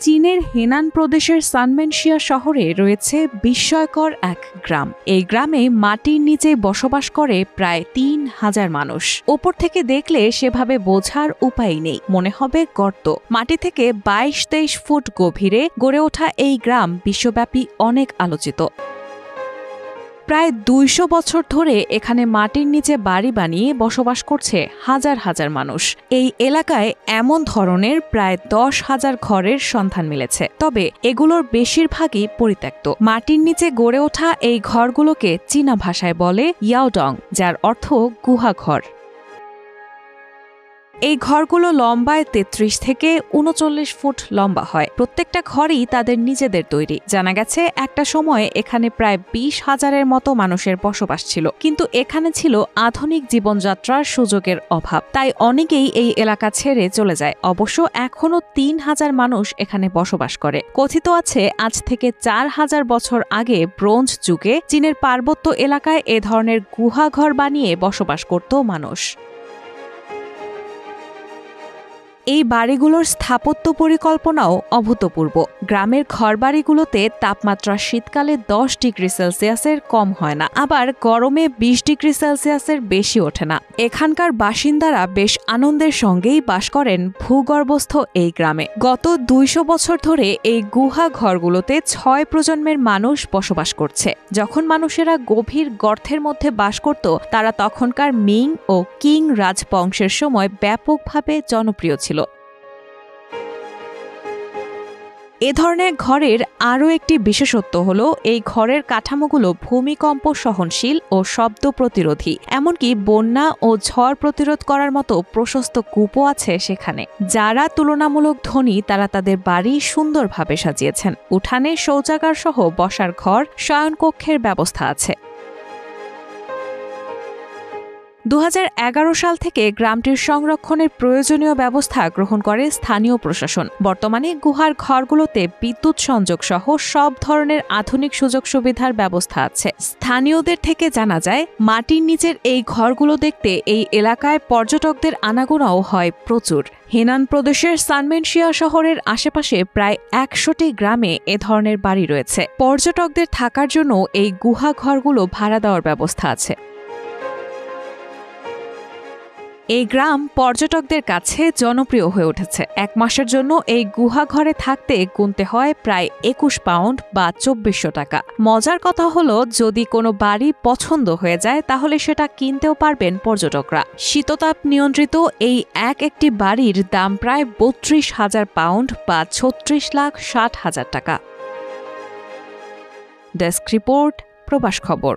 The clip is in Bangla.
চীনের হেনান প্রদেশের সানমেনশিয়া শহরে রয়েছে বিস্ময়কর এক গ্রাম। এই গ্রামে মাটির নিচে বসবাস করে প্রায় ৩,০০০ মানুষ। ওপর থেকে দেখলে সেভাবে বোঝার উপায় নেই, মনে হবে গর্ত। মাটি থেকে ২২-২৩ ফুট গভীরে গড়ে ওঠা এই গ্রাম বিশ্বব্যাপী অনেক আলোচিত। প্রায় ২০০ বছর ধরে এখানে মাটির নিচে বাড়ি বানিয়ে বসবাস করছে হাজার হাজার মানুষ। এই এলাকায় এমন ধরনের প্রায় ১০,০০০ ঘরের সন্ধান মিলেছে, তবে এগুলোর বেশিরভাগই পরিত্যক্ত। মাটির নিচে গড়ে ওঠা এই ঘরগুলোকে চীনা ভাষায় বলে ইয়াওডং, যার অর্থ গুহাঘর। এই ঘরগুলো লম্বায় ৩৩ থেকে ৩৯ ফুট লম্বা হয়। প্রত্যেকটা ঘরই তাদের নিজেদের তৈরি। জানা গেছে একটা সময়ে এখানে প্রায় ২০,০০০-এর মতো মানুষের বসবাস ছিল, কিন্তু এখানে ছিল আধুনিক জীবনযাত্রার সুযোগের অভাব, তাই অনেকেই এই এলাকা ছেড়ে চলে যায়। অবশ্য এখনও ৩,০০০ মানুষ এখানে বসবাস করে। কথিত আছে আজ থেকে ৪,০০০ বছর আগে ব্রোঞ্জ যুগে চীনের পার্বত্য এলাকায় এ ধরনের গুহাঘর বানিয়ে বসবাস করত মানুষ। এই বাড়িগুলোর স্থাপত্য পরিকল্পনাও অভূতপূর্ব। গ্রামের ঘরবাড়িগুলোতে তাপমাত্রা শীতকালে ১০ ডিগ্রি সেলসিয়াসের কম হয় না, আবার গরমে ২০ ডিগ্রি সেলসিয়াসের বেশি ওঠে না। এখানকার বাসিন্দারা বেশ আনন্দের সঙ্গেই বাস করেন ভূগর্ভস্থ এই গ্রামে। গত ২০০ বছর ধরে এই গুহা ঘরগুলোতে ৬ প্রজন্মের মানুষ বসবাস করছে। যখন মানুষেরা গভীর গর্তের মধ্যে বাস করত, তারা তখনকার মিং ও কিং রাজবংশের সময় ব্যাপকভাবে জনপ্রিয় ছিল। এ ধরনের ঘরের আরও একটি বিশেষত্ব হল এই ঘরের কাঠামোগুলো ভূমিকম্প সহনশীল ও শব্দ প্রতিরোধী। এমনকি বন্যা ও ঝড় প্রতিরোধ করার মতো প্রশস্ত কূপও আছে সেখানে। যারা তুলনামূলক ধনী তারা তাদের বাড়ি সুন্দরভাবে সাজিয়েছেন। উঠানে শৌচাগার সহ বসার ঘর, শয়নকক্ষের ব্যবস্থা আছে। ২০১১ সাল থেকে গ্রামটির সংরক্ষণের প্রয়োজনীয় ব্যবস্থা গ্রহণ করে স্থানীয় প্রশাসন। বর্তমানে গুহার ঘরগুলোতে বিদ্যুৎ সংযোগ সহ সব ধরনের আধুনিক সুযোগ সুবিধার ব্যবস্থা আছে। স্থানীয়দের থেকে জানা যায়, মাটির নিচের এই ঘরগুলো দেখতে এই এলাকায় পর্যটকদের আনাগোনাও হয় প্রচুর। হেনান প্রদেশের সানমেনশিয়া শহরের আশেপাশে প্রায় ১০০টি গ্রামে এ ধরনের বাড়ি রয়েছে। পর্যটকদের থাকার জন্য এই গুহা ঘরগুলো ভাড়া দেওয়ার ব্যবস্থা আছে। এই গ্রাম পর্যটকদের কাছে জনপ্রিয় হয়ে উঠেছে। ১ মাসের জন্য এই গুহা ঘরে থাকতে গুনতে হয় প্রায় ২১ পাউন্ড বা ২৪০০ টাকা। মজার কথা হলো, যদি কোনো বাড়ি পছন্দ হয়ে যায় তাহলে সেটা কিনতেও পারবেন পর্যটকরা। শীততাপ নিয়ন্ত্রিত এই একটি বাড়ির দাম প্রায় ৩২,০০০ পাউন্ড বা ৩৬,৬০,০০০ টাকা। ডেস্ক রিপোর্ট, প্রবাস খবর।